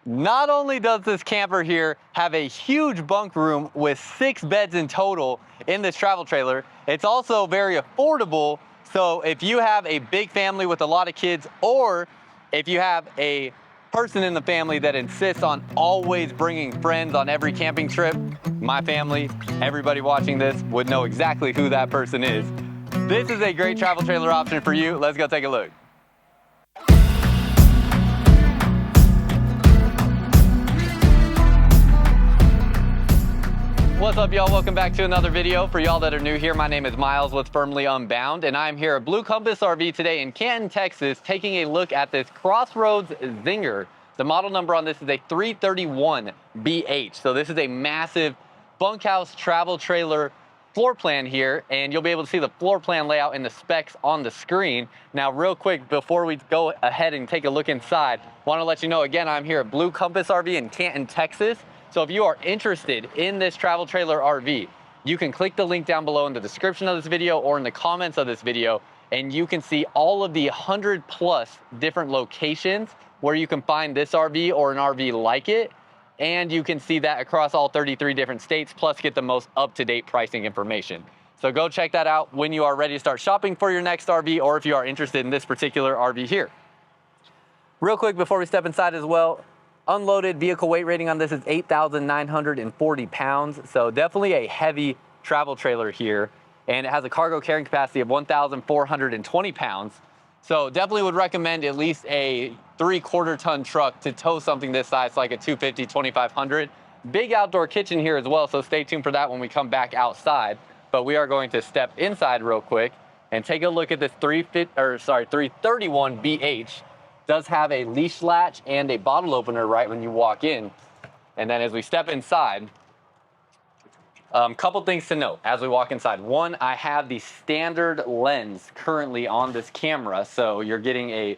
Not only does this camper here have a huge bunk room with 6 beds in total in this travel trailer, it's also very affordable. So if you have a big family with a lot of kids, or if you have a person in the family that insists on always bringing friends on every camping trip, my family, everybody watching this would know exactly who that person is. This is a great travel trailer option for you. Let's go take a look. What's up, y'all? Welcome back to another video. For y'all that are new here, my name is Myles with Firmly Unbound, and I'm here at Blue Compass RV today in Canton, Texas, taking a look at this Crossroads Zinger. The model number on this is a 331BH. So this is a massive bunkhouse travel trailer floor plan here, and you'll be able to see the floor plan layout and the specs on the screen. Now, real quick, before we go ahead and take a look inside, want to let you know, again, I'm here at Blue Compass RV in Canton, Texas. So if you are interested in this travel trailer RV, you can click the link down below in the description of this video or in the comments of this video, and you can see all of the 100+ different locations where you can find this RV or an RV like it. And you can see that across all 33 different states, plus get the most up-to-date pricing information. So go check that out when you are ready to start shopping for your next RV, or if you are interested in this particular RV here. Real quick before we step inside as well, unloaded vehicle weight rating on this is 8,940 pounds. So definitely a heavy travel trailer here. And it has a cargo carrying capacity of 1,420 pounds. So definitely would recommend at least a 3/4 ton truck to tow something this size, like a 250, 2500. Big outdoor kitchen here as well, so stay tuned for that when we come back outside. But we are going to step inside real quick and take a look at this 331BH. Does have a leash latch and a bottle opener right when you walk in. And then as we step inside, couple things to note as we walk inside. One, I have the standard lens currently on this camera, so you're getting a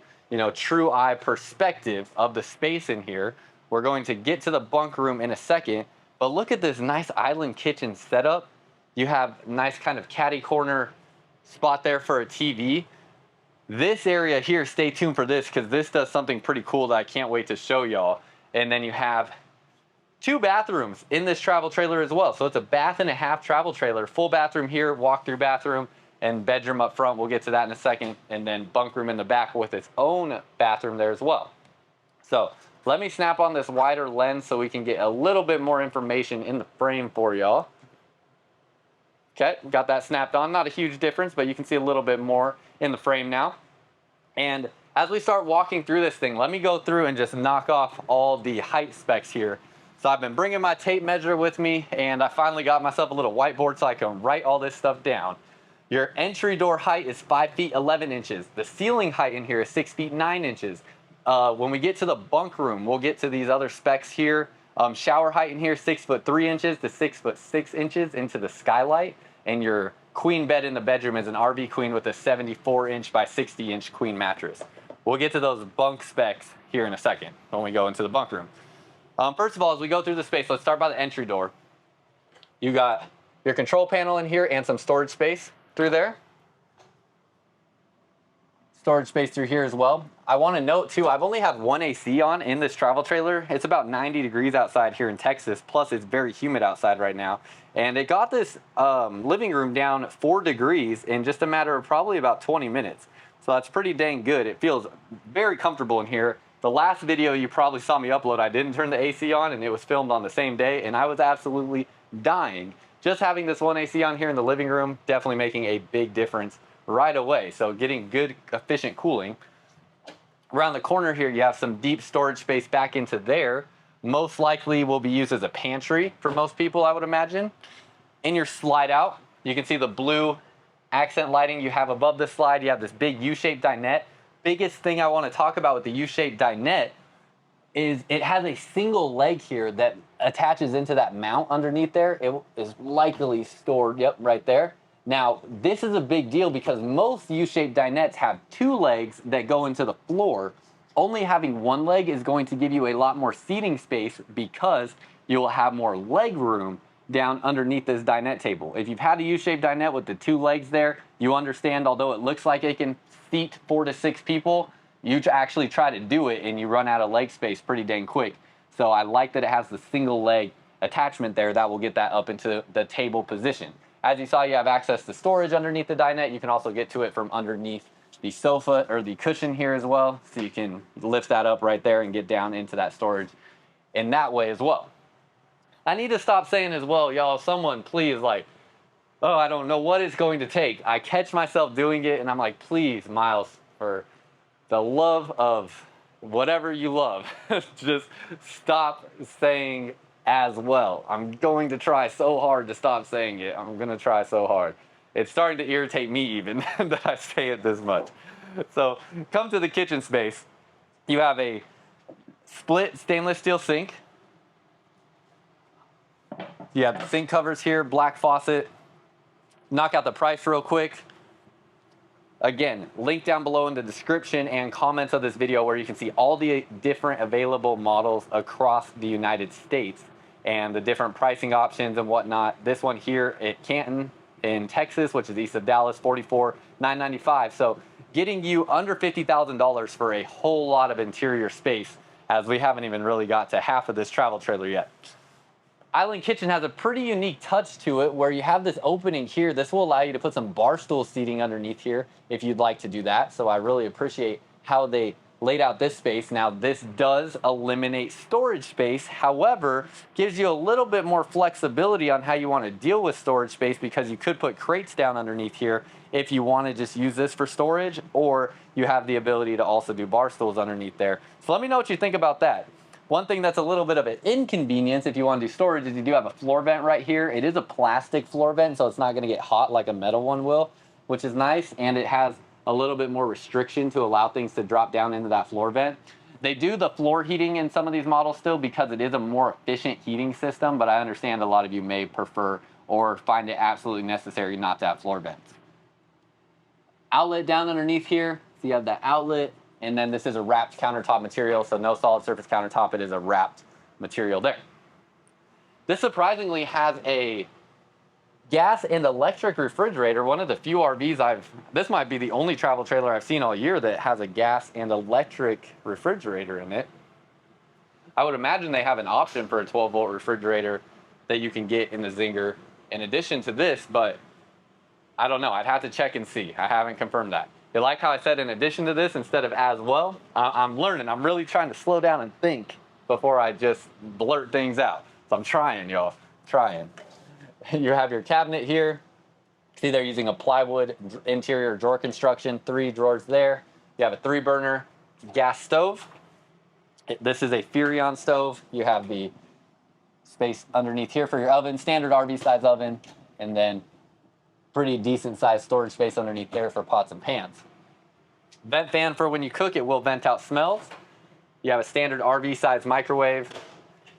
true eye perspective of the space in here. We're going to get to the bunk room in a second, but look at this nice island kitchen setup. You have nice kind of caddy corner spot there for a TV. This area here, stay tuned for this because this does something pretty cool that I can't wait to show y'all. And then you have 2 bathrooms in this travel trailer as well. So it's a bath and a half travel trailer. Full bathroom here, walk-through bathroom, and bedroom up front. We'll get to that in a second. And then bunk room in the back with its own bathroom there as well. So let me snap on this wider lens so we can get a little bit more information in the frame for y'all. Okay, got that snapped on. Not a huge difference, but you can see a little bit more in the frame now. And as we start walking through this thing, let me go through and just knock off all the height specs here. So I've been bringing my tape measure with me, and I finally got myself a little whiteboard so I can write all this stuff down. Your entry door height is 5 feet 11 inches. The ceiling height in here is 6 feet 9 inches. When we get to the bunk room, we'll get to these other specs here. Shower height in here, 6 foot 3 inches to 6 foot 6 inches into the skylight. And your queen bed in the bedroom is an RV queen with a 74-inch by 60-inch queen mattress. We'll get to those bunk specs here in a second when we go into the bunk room. First of all, as we go through the space, let's start by the entry door. You got your control panel in here and some storage space through there. Storage space through here as well. I want to note too, I've only had one AC on in this travel trailer. It's about 90 degrees outside here in Texas, plus it's very humid outside right now. And it got this living room down 4 degrees in just a matter of probably about 20 minutes. So that's pretty dang good. It feels very comfortable in here. The last video you probably saw me upload, I didn't turn the AC on, and it was filmed on the same day, and I was absolutely dying. Just having this one AC on here in the living room, definitely making a big difference right away. So getting good, efficient cooling. Around the corner here, you have some deep storage space back into there. Most likely will be used as a pantry for most people, I would imagine. In your slide out, you can see the blue accent lighting you have above the slide. You have this big U-shaped dinette. Biggest thing I want to talk about with the U-shaped dinette is it has a single leg here that attaches into that mount underneath there. It is likely stored, yep, right there. Now, this is a big deal because most U-shaped dinettes have 2 legs that go into the floor. Only having 1 leg is going to give you a lot more seating space because you will have more leg room down underneath this dinette table. If you've had a U-shaped dinette with the 2 legs there, you understand, although it looks like it can seat 4 to 6 people, you actually try to do it and you run out of leg space pretty dang quick. So I like that it has the single leg attachment there that will get that up into the table position. As you saw, you have access to storage underneath the dinette. You can also get to it from underneath the sofa or the cushion here as well. So you can lift that up right there and get down into that storage in that way as well. I need to stop saying as well, y'all, someone please, like, oh, I don't know what it's going to take. I catch myself doing it and I'm like, please, Myles, for the love of whatever you love, just stop saying as well. I'm going to try so hard to stop saying it. I'm going to try so hard. It's starting to irritate me even that I say it this much. So come to the kitchen space. You have a split stainless steel sink. You have the sink covers here, black faucet. Knock out the price real quick. Again, link down below in the description and comments of this video where you can see all the different available models across the United States and the different pricing options and whatnot. This one here at Canton in Texas, which is east of Dallas, $44,995. So getting you under $50,000 for a whole lot of interior space, as we haven't even really got to half of this travel trailer yet. Island Kitchen has a pretty unique touch to it where you have this opening here. This will allow you to put some bar stool seating underneath here if you'd like to do that. So I really appreciate how they laid out this space. Now this does eliminate storage space. However, gives you a little bit more flexibility on how you want to deal with storage space, because you could put crates down underneath here if you want to just use this for storage, or you have the ability to also do bar stools underneath there. So let me know what you think about that. One thing that's a little bit of an inconvenience if you want to do storage is you do have a floor vent right here. It is a plastic floor vent, so it's not going to get hot like a metal one will, which is nice. And it has a little bit more restriction to allow things to drop down into that floor vent. They do the floor heating in some of these models still because it is a more efficient heating system, but I understand a lot of you may prefer or find it absolutely necessary not to have floor vents. Outlet down underneath here, so you have that outlet. And then this is a wrapped countertop material, so no solid surface countertop. It is a wrapped material there. This surprisingly has a gas and electric refrigerator. One of the few RVs this might be the only travel trailer I've seen all year that has a gas and electric refrigerator in it. I would imagine they have an option for a 12-volt refrigerator that you can get in the Zinger in addition to this, but I don't know. I'd have to check and see. I haven't confirmed that. You like how I said in addition to this instead of as well? I'm learning. I'm really trying to slow down and think before I just blurt things out. So I'm trying, y'all. Trying. You have your cabinet here. See, they're using a plywood interior drawer construction. 3 drawers there. You have a 3-burner gas stove. This is a Furrion stove. You have the space underneath here for your oven. Standard RV size oven. And then pretty decent sized storage space underneath there for pots and pans. Vent fan for when you cook, it will vent out smells. You have a standard RV size microwave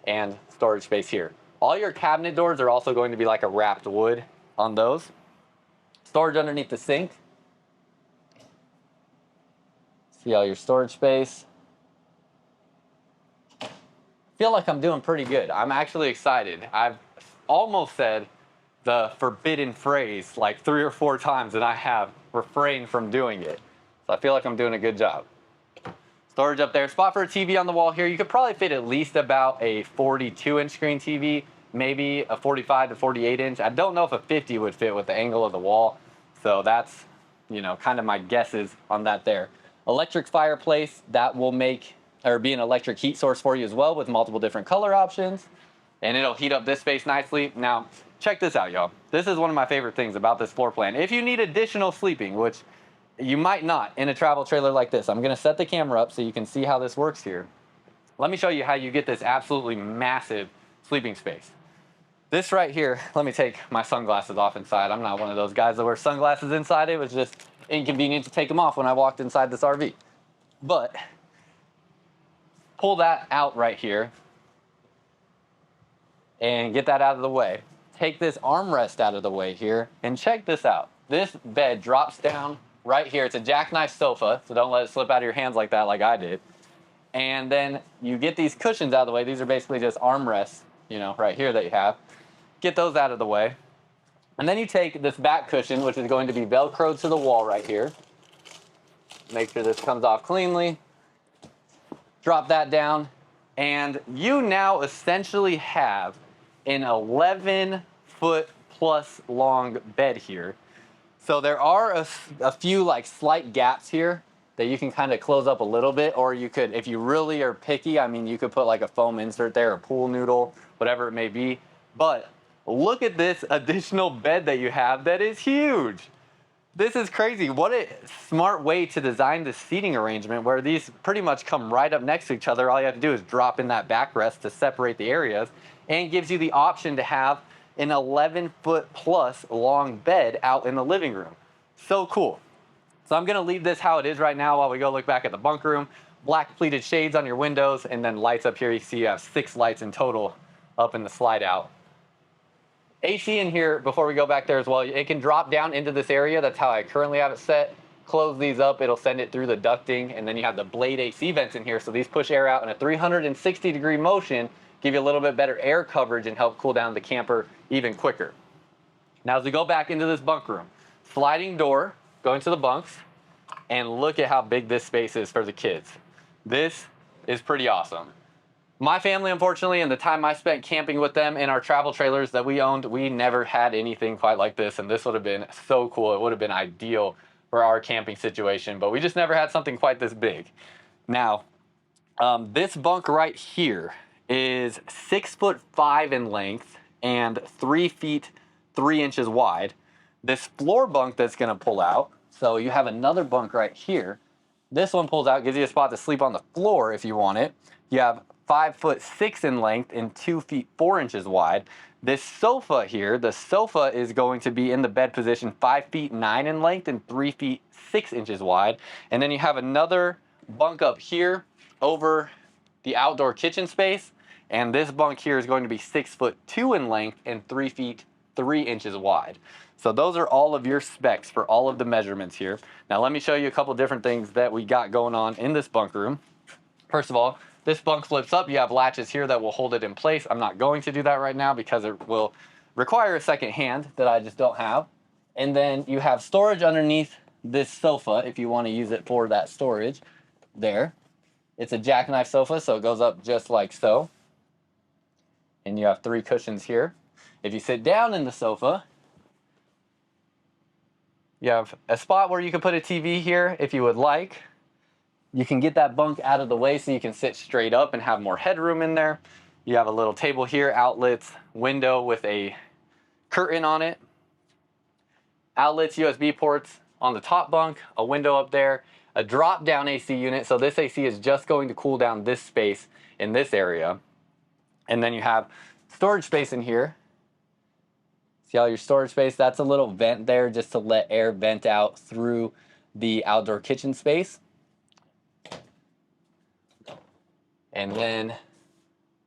and storage space here. All your cabinet doors are also going to be like a wrapped wood on those. Storage underneath the sink. See all your storage space. I feel like I'm doing pretty good. I'm actually excited. I've almost said the forbidden phrase like 3 or 4 times, and I have refrained from doing it. So I feel like I'm doing a good job. Storage up there. Spot for a TV on the wall here. You could probably fit at least about a 42-inch screen TV, maybe a 45 to 48-inch. I don't know if a 50 would fit with the angle of the wall. So that's, you know, kind of my guesses on that there. Electric fireplace, that will make or be an electric heat source for you as well with multiple different color options. And it'll heat up this space nicely. Now, check this out, y'all. This is one of my favorite things about this floor plan. If you need additional sleeping, which you might not in a travel trailer like this, I'm gonna set the camera up so you can see how this works here. Let me show you how you get this absolutely massive sleeping space. This right here, let me take my sunglasses off inside. I'm not one of those guys that wear sunglasses inside. It was just inconvenient to take them off when I walked inside this RV. But pull that out right here and get that out of the way. Take this armrest out of the way here and check this out. This bed drops down right here. It's a jackknife sofa, so don't let it slip out of your hands like that like I did. And then you get these cushions out of the way. These are basically just armrests, you know, right here that you have. Get those out of the way. And then you take this back cushion, which is going to be Velcroed to the wall right here. Make sure this comes off cleanly. Drop that down. And you now essentially have an 11-foot plus long bed here. So there are a few like slight gaps here that you can kind of close up a little bit, or you could, if you really are picky, I mean, you could put like a foam insert there, a pool noodle, whatever it may be. But look at this additional bed that you have that is huge. This is crazy. What a smart way to design this seating arrangement where these pretty much come right up next to each other. All you have to do is drop in that backrest to separate the areas, and gives you the option to have an 11-foot plus long bed out in the living room. So cool. So I'm gonna leave this how it is right now while we go look back at the bunk room. Black pleated shades on your windows, and then lights up here. You see you have 6 lights in total up in the slide out. AC in here, before we go back there as well, it can drop down into this area. That's how I currently have it set. Close these up, it'll send it through the ducting, and then you have the blade AC vents in here, so these push air out in a 360-degree motion, give you a little bit better air coverage and help cool down the camper even quicker. Now as we go back into this bunk room, sliding door going to the bunks, and look at how big this space is for the kids. This is pretty awesome. My family, unfortunately, and the time I spent camping with them in our travel trailers that we owned, we never had anything quite like this, and this would have been so cool. It would have been ideal for our camping situation, but we just never had something quite this big. Now, this bunk right here is 6'5" in length and 3 feet 3 inches wide. This floor bunk that's gonna pull out, so you have another bunk right here. This one pulls out, gives you a spot to sleep on the floor if you want it. You have 5'6" in length and 2 feet 4 inches wide. This sofa here, the sofa is going to be in the bed position 5 feet 9 in length and 3 feet 6 inches wide. And then you have another bunk up here over the outdoor kitchen space. And this bunk here is going to be 6'2" in length and 3 feet 3 inches wide. So those are all of your specs for all of the measurements here. Now let me show you a couple different things that we got going on in this bunk room. First of all, this bunk flips up. You have latches here that will hold it in place. I'm not going to do that right now because it will require a second hand that I just don't have. And then you have storage underneath this sofa if you want to use it for that storage there. It's a jackknife sofa, so it goes up just like so. And you have 3 cushions here. If you sit down in the sofa, you have a spot where you can put a TV here if you would like. You can get that bunk out of the way so you can sit straight up and have more headroom in there. You have a little table here, outlets, window with a curtain on it. Outlets, USB ports on the top bunk, a window up there, a drop down AC unit. So this AC is just going to cool down this space in this area. And then you have storage space in here. See all your storage space? That's a little vent there just to let air vent out through the outdoor kitchen space. And then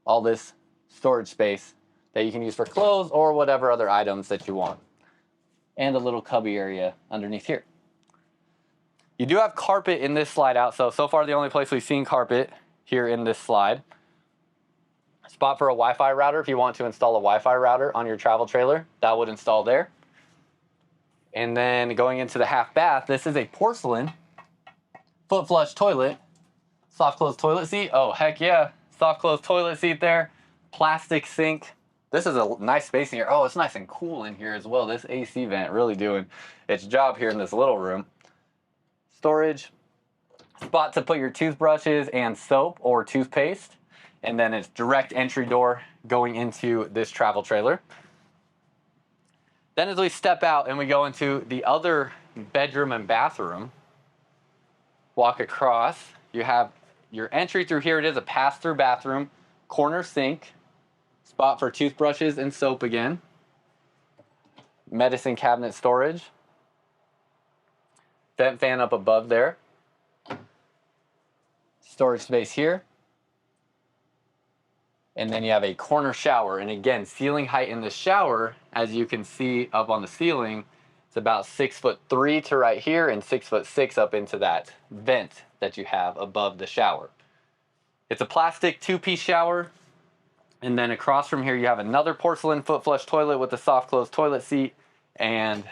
all this storage space that you can use for clothes or whatever other items that you want. And a little cubby area underneath here. You do have carpet in this slide out, so far the only place we've seen carpet here in this slide. Spot for a Wi-Fi router if you want to install a Wi-Fi router on your travel trailer, that would install there. And then going into the half bath, this is a porcelain foot flush toilet. Soft close toilet seat. Oh, heck yeah. Soft close toilet seat there. Plastic sink. This is a nice space in here. Oh, it's nice and cool in here as well. This AC vent really doing its job here in this little room. Storage. Spot to put your toothbrushes and soap or toothpaste. And then it's direct entry door going into this travel trailer. Then as we step out and we go into the other bedroom and bathroom, walk across, you have your entry through here. It is a pass-through bathroom, corner sink, spot for toothbrushes and soap again, medicine cabinet storage, vent fan up above there, storage space here, and then you have a corner shower. And again, ceiling height in the shower, as you can see up on the ceiling, it's about 6'3" to right here and 6'6" up into that vent that you have above the shower. It's a plastic 2-piece shower. And then across from here, you have another porcelain foot flush toilet with a soft close toilet seat and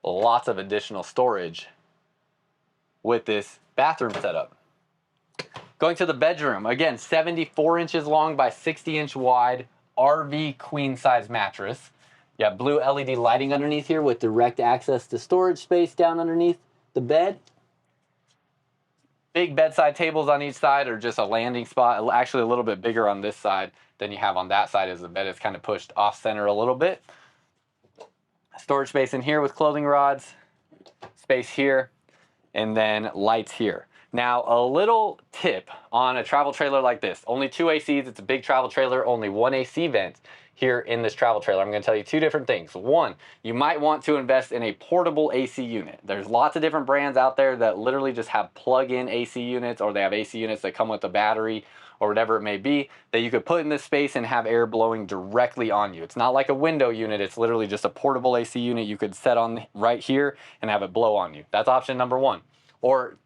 lots of additional storage with this bathroom setup. Going to the bedroom, again, 74 inches long by 60-inch wide, RV queen size mattress. You have blue LED lighting underneath here with direct access to storage space down underneath the bed. Big bedside tables on each side, or just a landing spot. Actually a little bit bigger on this side than you have on that side, as the bed is kind of pushed off center a little bit. Storage space in here with clothing rods, space here, and then lights here. Now, a little tip on a travel trailer like this. Only 2 ACs, it's a big travel trailer, only 1 AC vent here in this travel trailer. I'm gonna tell you 2 different things. One, you might want to invest in a portable AC unit. There's lots of different brands out there that literally just have plug-in AC units, or they have AC units that come with a battery or whatever it may be, that you could put in this space and have air blowing directly on you. It's not like a window unit, it's literally just a portable AC unit you could set on right here and have it blow on you. That's option number 1. Or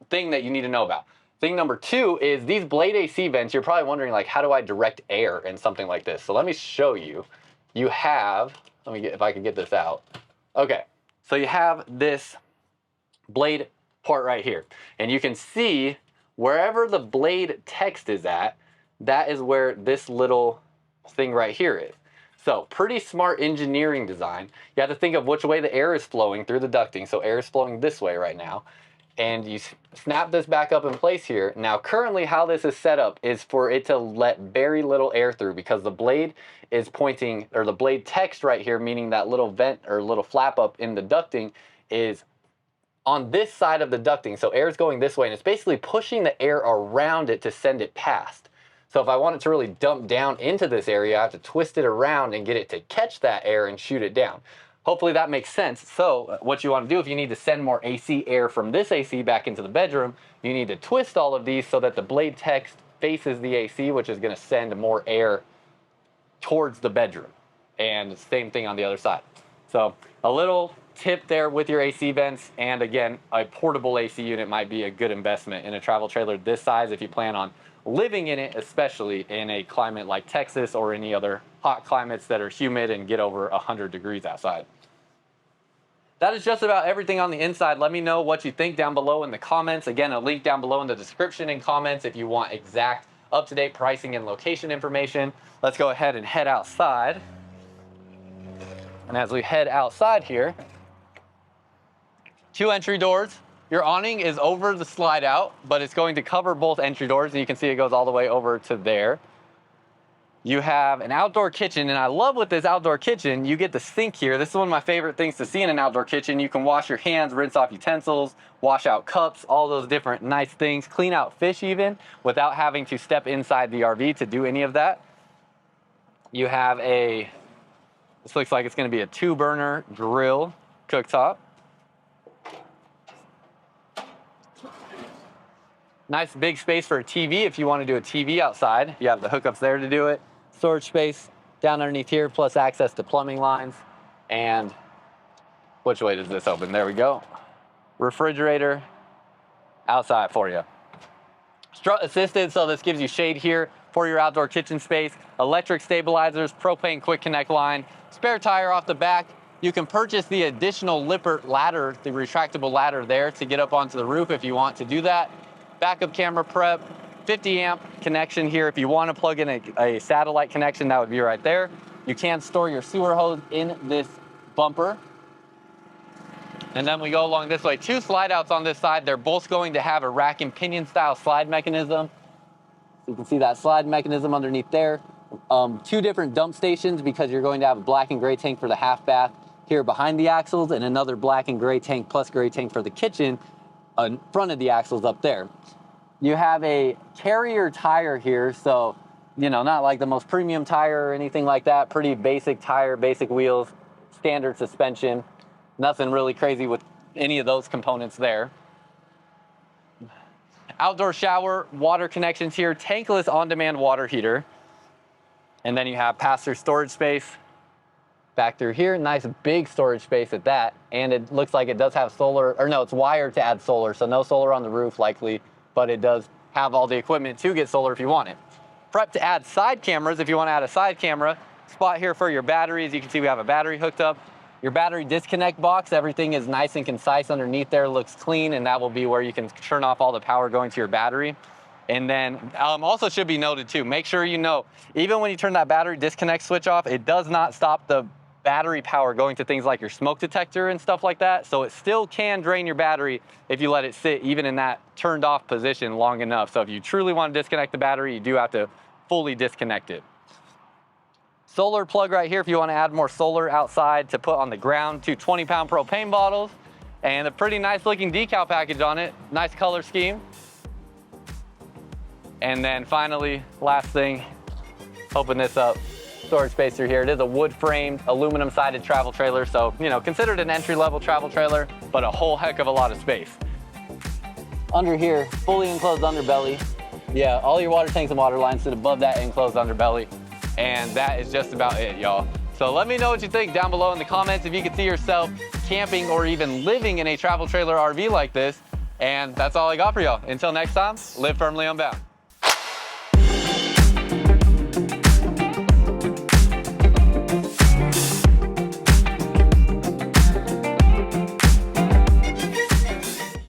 thing that you need to know about. Thing number 2 is these blade AC vents. You're probably wondering, like, how do I direct air in something like this? So let me show you. You have, let me get, if I can get this out. Okay, so you have this blade part right here, and you can see wherever the blade text is at, that is where this little thing right here is. So pretty smart engineering design. You have to think of which way the air is flowing through the ducting. So air is flowing this way right now. And you snap this back up in place here. Now currently how this is set up is for it to let very little air through, because the blade is pointing, or the blade text right here, meaning that little vent or little flap up in the ducting, is on this side of the ducting. So air is going this way, and it's basically pushing the air around it to send it past. So if I want it to really dump down into this area, I have to twist it around and get it to catch that air and shoot it down. Hopefully that makes sense. So what you want to do, if you need to send more AC air from this AC back into the bedroom, you need to twist all of these so that the blade text faces the AC, which is going to send more air towards the bedroom. And same thing on the other side. So a little tip there with your AC vents. And again, a portable AC unit might be a good investment in a travel trailer this size if you plan on living in it, especially in a climate like Texas or any other hot climates that are humid and get over 100 degrees outside. That is just about everything on the inside. Let me know what you think down below in the comments. Again, a link down below in the description and comments if you want exact up-to-date pricing and location information. Let's go ahead and head outside. And as we head outside here, 2 entry doors. Your awning is over the slide out, but it's going to cover both entry doors, and you can see it goes all the way over to there. You have an outdoor kitchen, and I love with this outdoor kitchen, you get the sink here. This is one of my favorite things to see in an outdoor kitchen. You can wash your hands, rinse off utensils, wash out cups, all those different nice things, clean out fish even, without having to step inside the RV to do any of that. You have a, this looks like it's gonna be a 2-burner grill cooktop. Nice big space for a TV if you want to do a TV outside. You have the hookups there to do it. Storage space down underneath here, plus access to plumbing lines. And which way does this open? There we go. Refrigerator outside for you. Strut assisted, so this gives you shade here for your outdoor kitchen space. Electric stabilizers, propane quick connect line, spare tire off the back. You can purchase the additional Lippert ladder, the retractable ladder there to get up onto the roof if you want to do that. Backup camera prep, 50 amp connection here. If you want to plug in a satellite connection, that would be right there. You can store your sewer hose in this bumper. And then we go along this way. 2 slide outs on this side. They're both going to have a rack and pinion style slide mechanism. You can see that slide mechanism underneath there. 2 different dump stations, because you're going to have a black and gray tank for the half bath here behind the axles, and another black and gray tank plus gray tank for the kitchen in front of the axles up there. You have a carrier tire here, so, you know, not like the most premium tire or anything like that. Pretty basic tire, basic wheels, standard suspension. Nothing really crazy with any of those components there. Outdoor shower, water connections here, tankless on-demand water heater. And then you have pass-through storage space back through here. Nice big storage space at that. And it looks like it does have solar, or no, it's wired to add solar. So no solar on the roof likely, but it does have all the equipment to get solar if you want it. Prep to add side cameras if you want to add a side camera. Spot here for your batteries. You can see we have a battery hooked up. Your battery disconnect box, everything is nice and concise underneath there, looks clean, and that will be where you can turn off all the power going to your battery. And then also should be noted too, make sure you know, even when you turn that battery disconnect switch off, it does not stop the battery power going to things like your smoke detector and stuff like that. So it still can drain your battery if you let it sit even in that turned off position long enough. So if you truly want to disconnect the battery, you do have to fully disconnect it. Solar plug right here if you want to add more solar outside to put on the ground. 2 20-pound propane bottles and a pretty nice looking decal package on it. Nice color scheme. And then finally, last thing, open this up. Storage space through here. It is a wood framed, aluminum sided travel trailer. So, you know, considered an entry level travel trailer, but a whole heck of a lot of space. Under here, fully enclosed underbelly. Yeah, all your water tanks and water lines sit above that enclosed underbelly. And that is just about it, y'all. So let me know what you think down below in the comments if you could see yourself camping or even living in a travel trailer RV like this. And that's all I got for y'all. Until next time, live firmly unbound.